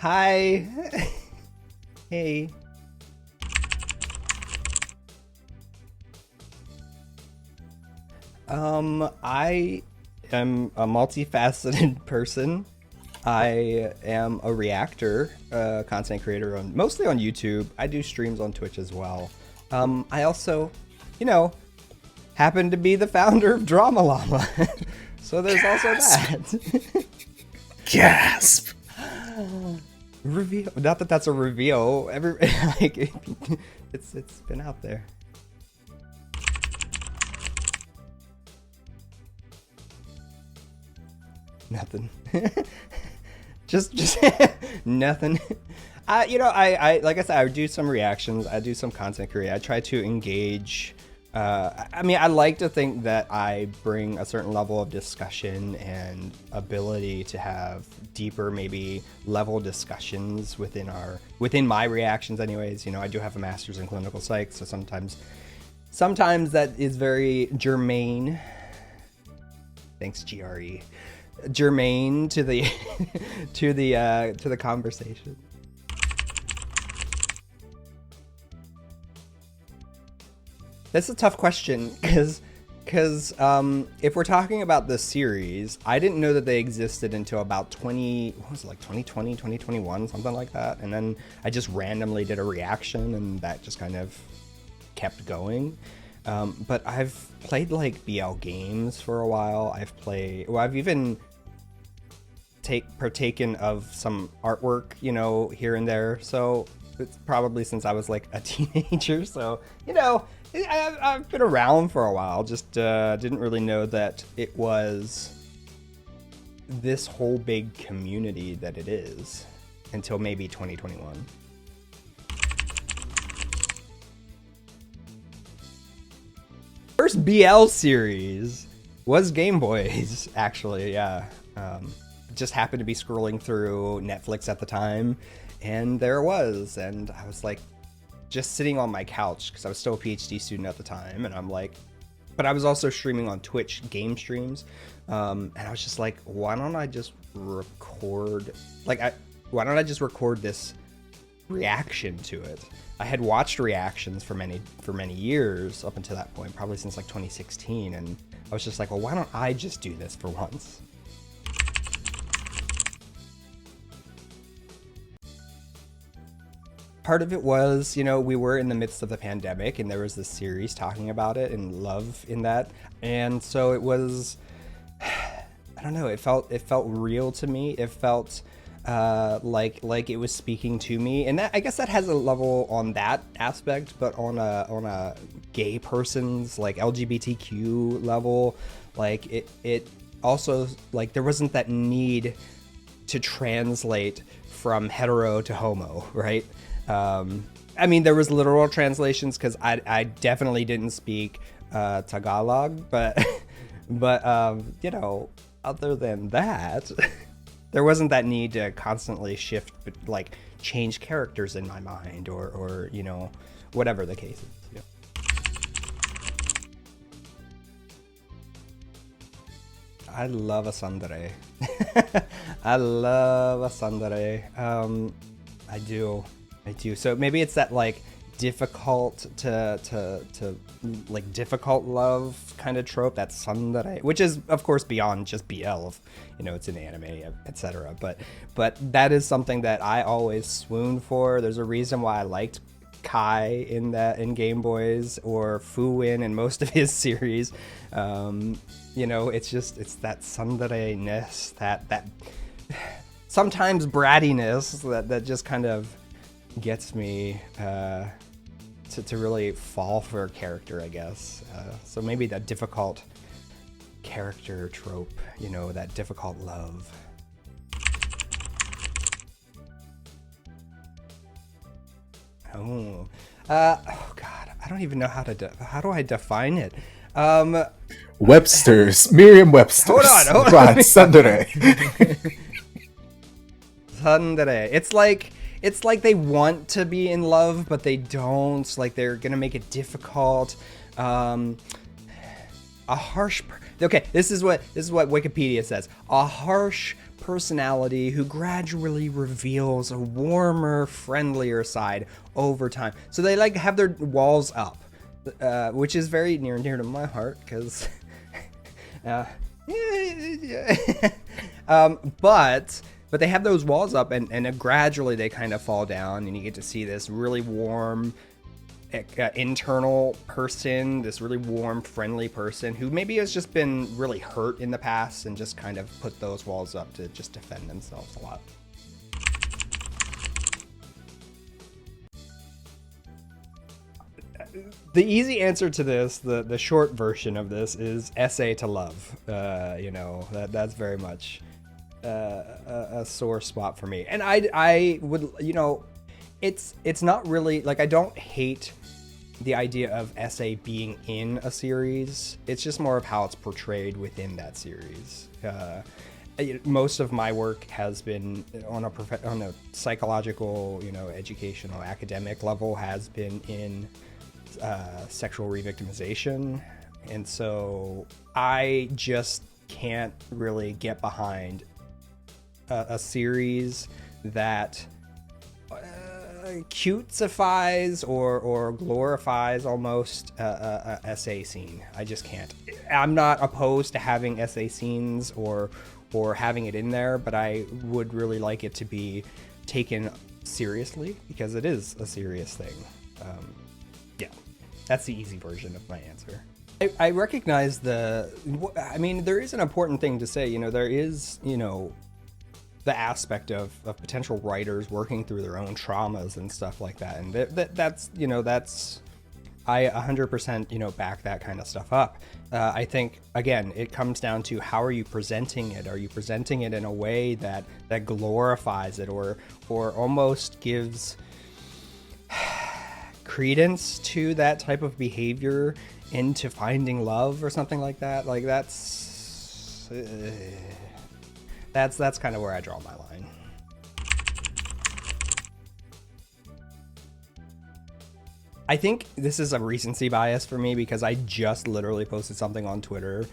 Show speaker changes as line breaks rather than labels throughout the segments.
Hi. Hey. I am a multifaceted person. I am a reactor, content creator mostly on YouTube. I do streams on Twitch as well. I also, happen to be the founder of DramaLlama. So there's also that.
Gasp.
Reveal. Not that that's a reveal. It's been out there. Nothing. just nothing. I like I said, I do some reactions. I do some content creation. I try to engage. I like to think that I bring a certain level of discussion and ability to have deeper, maybe level discussions within my reactions. Anyways, I do have a master's in clinical psych, so sometimes that is very germane. Thanks, GRE. Germane to the to the conversation. That's a tough question because if we're talking about the series, I didn't know that they existed until about 2020, 2021, something like that. And then I just randomly did a reaction and that just kind of kept going. But I've played like BL games for a while. I've even partaken of some artwork, here and there. So it's probably since I was like a teenager. So, I've been around for a while, just didn't really know that it was this whole big community that it is until maybe 2021. First BL series was Game Boys, actually, yeah. Just happened to be scrolling through Netflix at the time, and there it was, and I was like, just sitting on my couch because I was still a PhD student at the time, and I'm like, but I was also streaming on Twitch game streams, and I was just like, why don't I just record this reaction to it? I had watched reactions for many years up until that point, probably since like 2016, and I was just like, well, why don't I just do this for once? Part of it was, we were in the midst of the pandemic and there was this series talking about it and love in that. And so it was, I don't know, it felt real to me. It felt like it was speaking to me. And that, I guess that has a level on that aspect, but on a gay person's like LGBTQ level, like it also, like, there wasn't that need to translate from hetero to homo, right? There was literal translations because I definitely didn't speak Tagalog, but other than that, there wasn't that need to constantly shift, like change characters in my mind or whatever the case is. Yeah. I love a tsundere. I love a tsundere. I do. So maybe it's that like difficult to like difficult love kind of trope, that tsundere, which is of course beyond just BL. It's an anime, etc. But that is something that I always swoon for. There's a reason why I liked Kai in Game Boys, or Fuin in most of his series. It's that tsundere-ness, that sometimes brattiness that just kind of gets me to really fall for a character, I guess. So maybe that difficult character trope, that difficult love. Oh God, I don't even know how do I define it?
Webster's, Merriam-Webster's.
Hold on.
Tsundere.
Tsundere. It's like they want to be in love, but they don't. Like, they're gonna make it difficult. A harsh Okay, this is what Wikipedia says. A harsh personality who gradually reveals a warmer, friendlier side over time. So they like have their walls up, which is very near and dear to my heart because, but they have those walls up and gradually they kind of fall down and you get to see this really warm internal person, this really warm, friendly person who maybe has just been really hurt in the past and just kind of put those walls up to just defend themselves a lot. The easy answer to this, the short version of this, is essay to love. That's very much a sore spot for me. And I would, it's not really, like, I don't hate the idea of essay being in a series. It's just more of how it's portrayed within that series. Most of my work has been on a psychological, educational, academic level, has been in sexual revictimization. And so I just can't really get behind a series that cutesifies or glorifies almost a essay scene. I just can't. I'm not opposed to having essay scenes or having it in there, but I would really like it to be taken seriously because it is a serious thing. Yeah, that's the easy version of my answer. I recognize there is an important thing to say. There is, the aspect of potential writers working through their own traumas and stuff like that. And that's I 100%, back that kind of stuff up. I think, again, it comes down to how are you presenting it? Are you presenting it in a way that glorifies it or almost gives credence to that type of behavior into finding love or something like that? Like that's kind of where I draw my line. I think this is a recency bias for me because I just literally posted something on Twitter.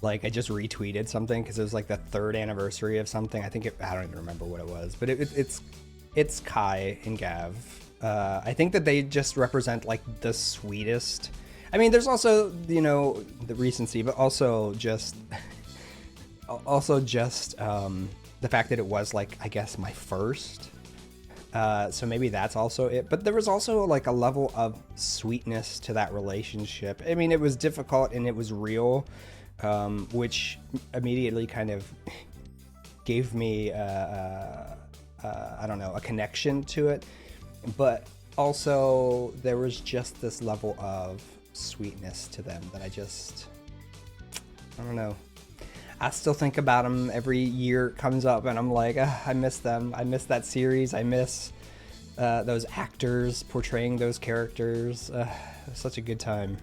Like I just retweeted something because it was like the 3rd anniversary of something. I don't even remember what it was, but it's Kai and Gav. I think that they just represent like the sweetest. I mean, there's also, the recency, but also just the fact that it was like, I guess, my first. So maybe that's also it. But there was also like a level of sweetness to that relationship. I mean, it was difficult and it was real, which immediately kind of gave me, a connection to it. But also there was just this level of sweetness to them that I don't know. I still think about them every year it comes up and I'm like, I miss them. I miss that series. I miss those actors portraying those characters. It was such a good time.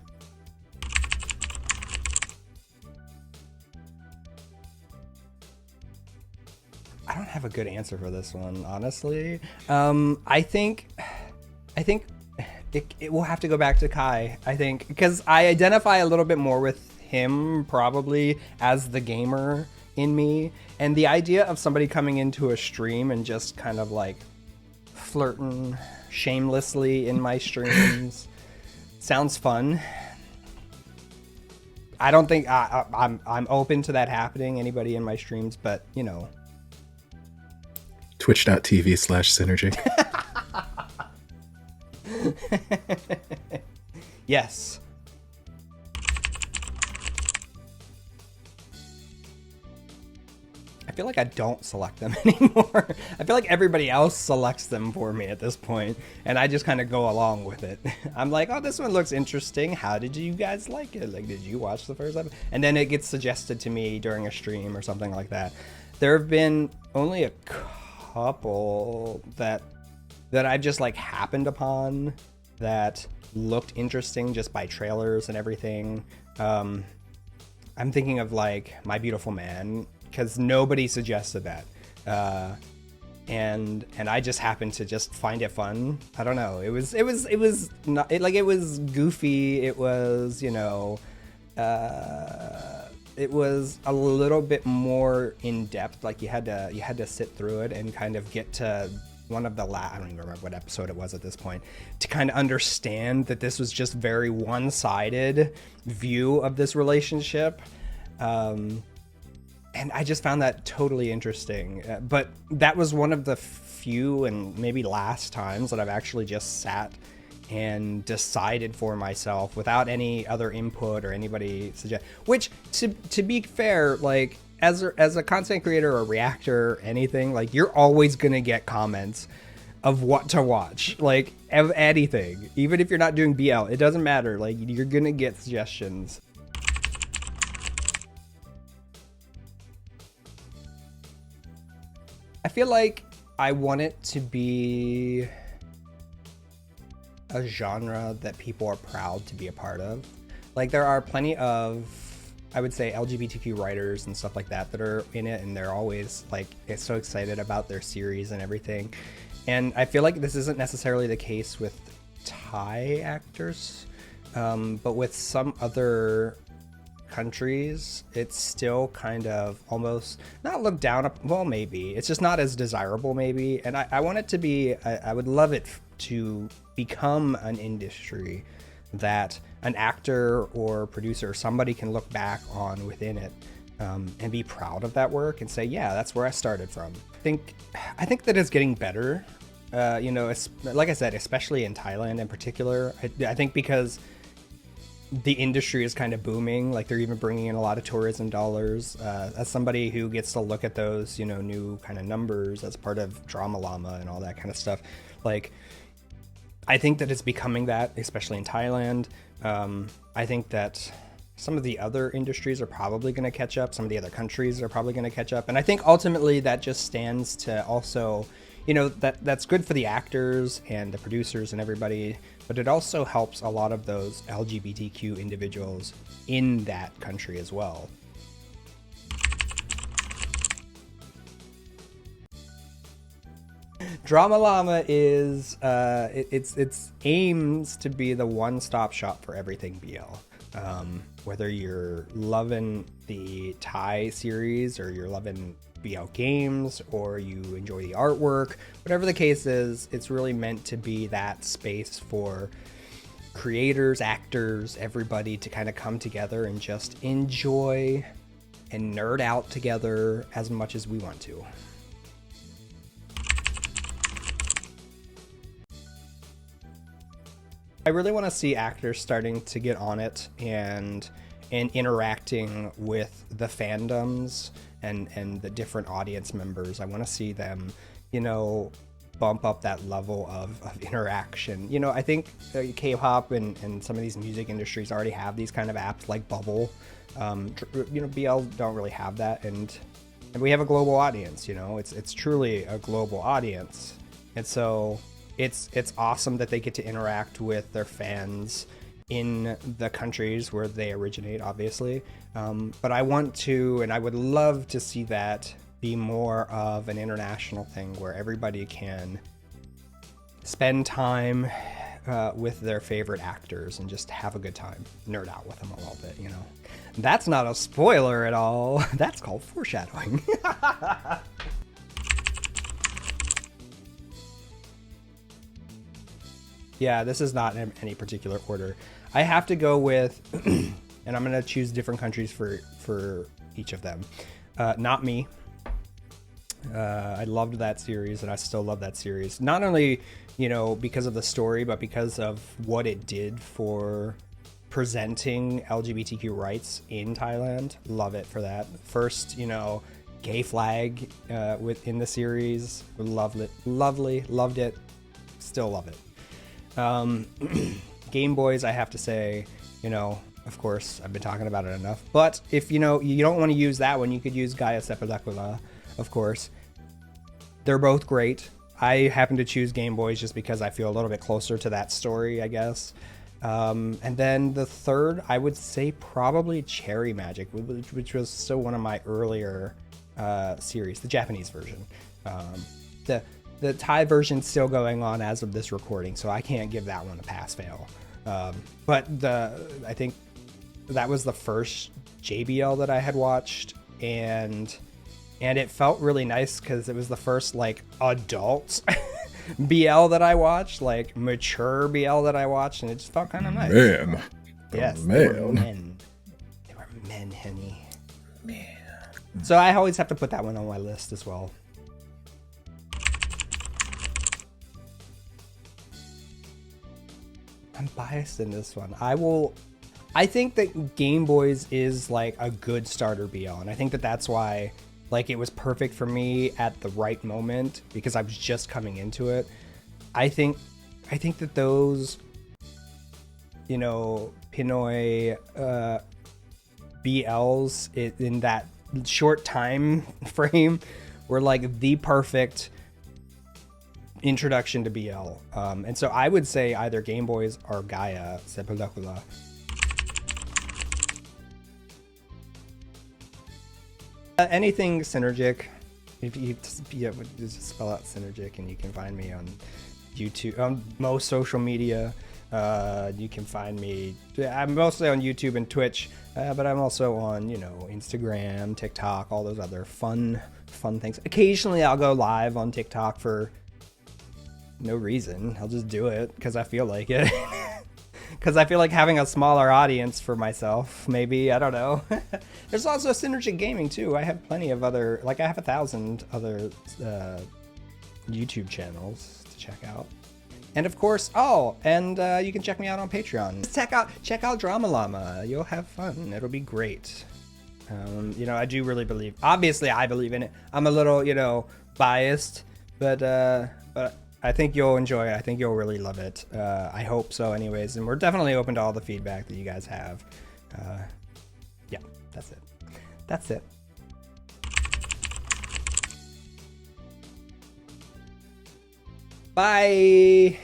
I don't have a good answer for this one, honestly. I think it will have to go back to Kai. I think because I identify a little bit more with him probably as the gamer in me, and the idea of somebody coming into a stream and just kind of like flirting shamelessly in my streams sounds fun. I don't think I'm open to that happening, anybody in my streams, but
Twitch.tv/Psynergic.
Yes. I feel like I don't select them anymore. I feel like everybody else selects them for me at this point, and I just kind of go along with it. I'm like, oh, this one looks interesting. How did you guys like it? Like, did you watch the first episode? And then it gets suggested to me during a stream or something like that. There have been only a couple that I've just like happened upon that looked interesting just by trailers and everything. I'm thinking of like My Beautiful Man, because nobody suggested that, and I just happened to just find it fun. I don't know. It was not like it was goofy. It was it was a little bit more in depth. Like you had to sit through it and kind of get to one of the I don't even remember what episode it was at this point, to kind of understand that this was just very one-sided view of this relationship. And I just found that totally interesting. But that was one of the few and maybe last times that I've actually just sat and decided for myself without any other input or anybody suggest. Which, to be fair, like as a content creator or reactor or anything, like you're always gonna get comments of what to watch, like of anything. Even if you're not doing BL, it doesn't matter. Like you're gonna get suggestions. I feel like I want it to be a genre that people are proud to be a part of. Like there are plenty of, I would say, LGBTQ writers and stuff like that that are in it, and they're always like so excited about their series and everything. And I feel like this isn't necessarily the case with Thai actors, but with some other countries, it's still kind of almost not looked down upon. Well, maybe it's just not as desirable, maybe. And I want it to be. I would love it to become an industry that an actor or producer, somebody can look back on within it, and be proud of that work and say, yeah, that's where I started from. I think that it's getting better. You know, it's, like I said, especially in Thailand in particular. I think because the industry is kind of booming, like they're even bringing in a lot of tourism dollars. As somebody who gets to look at those, you know, new kind of numbers as part of DramaLlama and all that kind of stuff, like I think that it's becoming that, especially in Thailand. I think that some of the other industries are probably going to catch up. Some of the other countries are probably going to catch up. And I think ultimately that just stands to also, you know, that's good for the actors and the producers and everybody, but it also helps a lot of those LGBTQ individuals in that country as well. DramaLlama is it's aims to be the one-stop shop for everything BL. Whether you're loving the Thai series or you're loving BL games or you enjoy the artwork, whatever the case is, it's really meant to be that space for creators, actors, everybody to kind of come together and just enjoy and nerd out together as much as we want to. I really want to see actors starting to get on it and interacting with the fandoms and the different audience members. I want to see them, you know, bump up that level of interaction. You know, I think K-pop and some of these music industries already have these kind of apps like Bubble. You know, BL don't really have that, and we have a global audience. You know, it's truly a global audience, and so it's awesome that they get to interact with their fans in the countries where they originate, obviously. But I want to, and I would love to see that be more of an international thing where everybody can spend time with their favorite actors and just have a good time, nerd out with them a little bit, you know. That's not a spoiler at all. That's called foreshadowing. Yeah, this is not in any particular order. I have to go with, and I'm going to choose different countries for each of them. Not Me. I loved that series, and I still love that series. Not only, you know, because of the story, but because of what it did for presenting LGBTQ rights in Thailand. Love it for that. First, you know, gay flag within the series. Loved it. Loved it. Still love it. Game Boys, I have to say, you know, of course, I've been talking about it enough. But if, you know, you don't want to use that one, you could use Gaia Sepulacula, of course. They're both great. I happen to choose Game Boys just because I feel a little bit closer to that story, I guess. And then the third, I would say probably Cherry Magic, which was still one of my earlier series, the Japanese version. The Thai version's still going on as of this recording, so I can't give that one a pass-fail. But I think that was the first JBL that I had watched, and it felt really nice because it was the first like adult BL that I watched, like mature BL that I watched, and it just felt kind of nice.
Man.
Yes,
man.
they were men. They were men, honey. Man. So I always have to put that one on my list as well. I'm biased in this one. I think that Game Boys is like a good starter BL, and I think that that's why like it was perfect for me at the right moment because I was just coming into it. I think that those, you know, Pinoy BLs in that short time frame were like the perfect introduction to BL. And so I would say either Game Boys or Gaia se película. Anything Psynergic. If you just spell out Psynergic, and you can find me on YouTube, on most social media. You can find me. I'm mostly on YouTube and Twitch, but I'm also on, you know, Instagram, TikTok, all those other fun things. Occasionally, I'll go live on TikTok for no reason. I'll just do it because I feel like it. Because I feel like having a smaller audience for myself, maybe. I don't know. There's also Psynergic Gaming, too. I have plenty of other... Like, I have 1,000 other YouTube channels to check out. And, of course... Oh, and you can check me out on Patreon. Check out DramaLlama. You'll have fun. It'll be great. You know, I do really believe... Obviously, I believe in it. I'm a little, you know, biased. But I think you'll enjoy it. I think you'll really love it. I hope so anyways. And we're definitely open to all the feedback that you guys have. Yeah, that's it. That's it. Bye.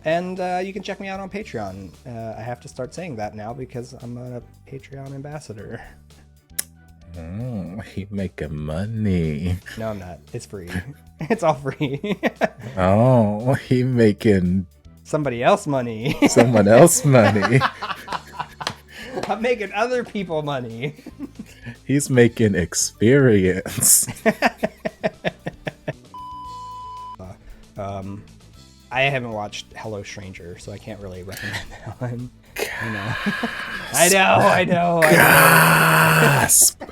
And you can check me out on Patreon. I have to start saying that now because I'm a Patreon ambassador.
Oh, he making money.
No, I'm not. It's free. It's all free.
Oh, he making
somebody else money.
Someone else money.
I'm making other people money.
He's making experience.
I haven't watched Hello Stranger, so I can't really recommend that one. I know.
Gasp!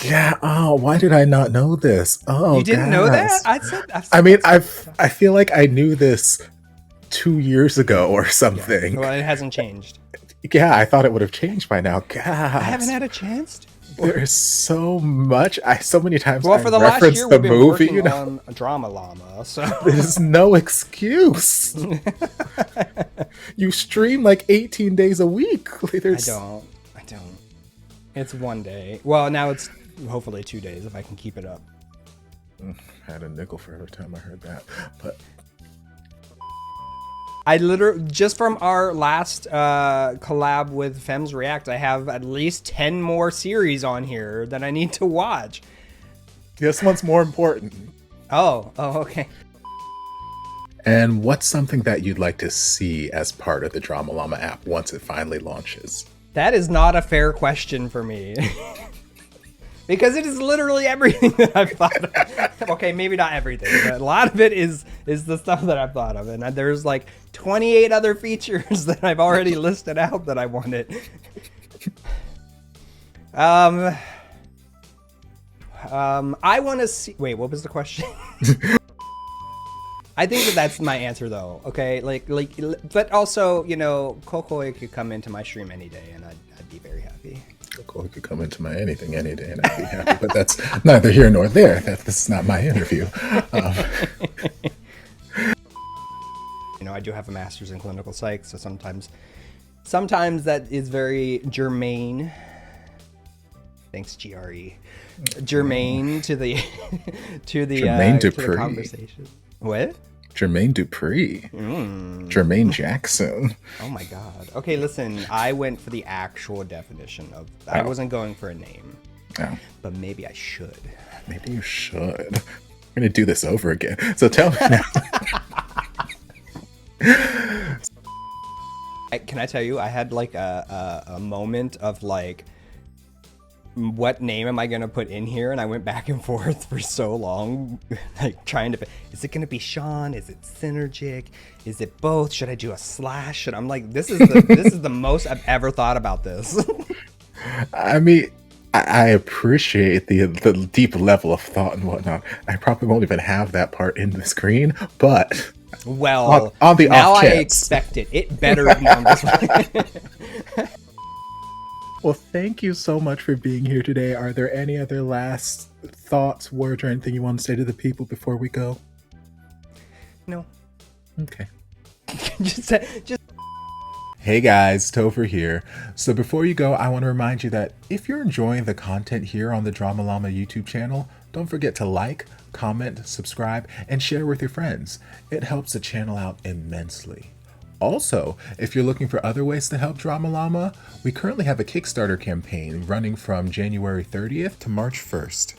Yeah. Oh, why did I not know this? Oh,
you didn't know that?
I feel like I knew this 2 years ago or something.
Yeah. Well, it hasn't changed.
Yeah, I thought it would have changed by now. Gasp!
I haven't had a chance to.
There's so much. So many times.
Well, for the last year, we've been working on DramaLlama, so
there's no excuse. You stream like 18 days a week.
I don't. It's one day. Well, now it's hopefully 2 days if I can keep it up.
I had a nickel for every time I heard that, but.
I literally, just from our last collab with Femmes React, I have at least 10 more series on here that I need to watch.
This one's more important.
Oh, okay.
And what's something that you'd like to see as part of the DramaLlama app once it finally launches?
That is not a fair question for me. Because it is literally everything that I've thought of. Okay, maybe not everything, but a lot of it is the stuff that I've thought of. And there's like 28 other features that I've already listed out that I wanted. I want to see... Wait, what was the question? I think that's my answer, though. Okay, but also, you know, Kokoi could come into my stream any day, and I'd be very happy.
Kokoi could come into my anything any day, and I'd be happy. But that's neither here nor there. This is not my interview.
You know, I do have a master's in clinical psych, so sometimes that is very germane. Thanks, GRE. Germane to the conversation. What?
Jermaine Dupri. Jermaine Jackson.
Oh my god. Okay, listen, I went for the actual definition of... I wasn't going for a name.
Oh,
but maybe I should.
maybe you should. We're gonna do this over again. So tell me now.
Can I tell you, I had like a moment of like, what name am I gonna put in here? And I went back and forth for so long, like trying to. Is it gonna be Sean? Is it Psynergic? Is it both? Should I do a slash? And I'm like, this is the most I've ever thought about this.
I mean, I appreciate the deep level of thought and whatnot. I probably won't even have that part in the screen, but
Well,
on the
now
off
I
chance.
expect it. It better be on this one.
Well, thank you so much for being here today. Are there any other last thoughts, words, or anything you want to say to the people before we go?
No.
Okay.
just.
Hey guys, Topher here. So before you go, I want to remind you that if you're enjoying the content here on the DramaLlama YouTube channel, don't forget to like, comment, subscribe, and share with your friends. It helps the channel out immensely. Also, if you're looking for other ways to help DramaLlama, we currently have a Kickstarter campaign running from January 30th to March 1st.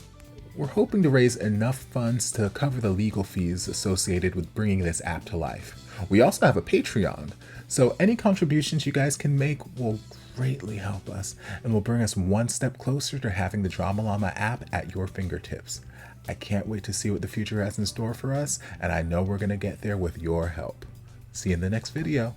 We're hoping to raise enough funds to cover the legal fees associated with bringing this app to life. We also have a Patreon, so any contributions you guys can make will greatly help us and will bring us one step closer to having the DramaLlama app at your fingertips. I can't wait to see what the future has in store for us, and I know we're going to get there with your help. See you in the next video.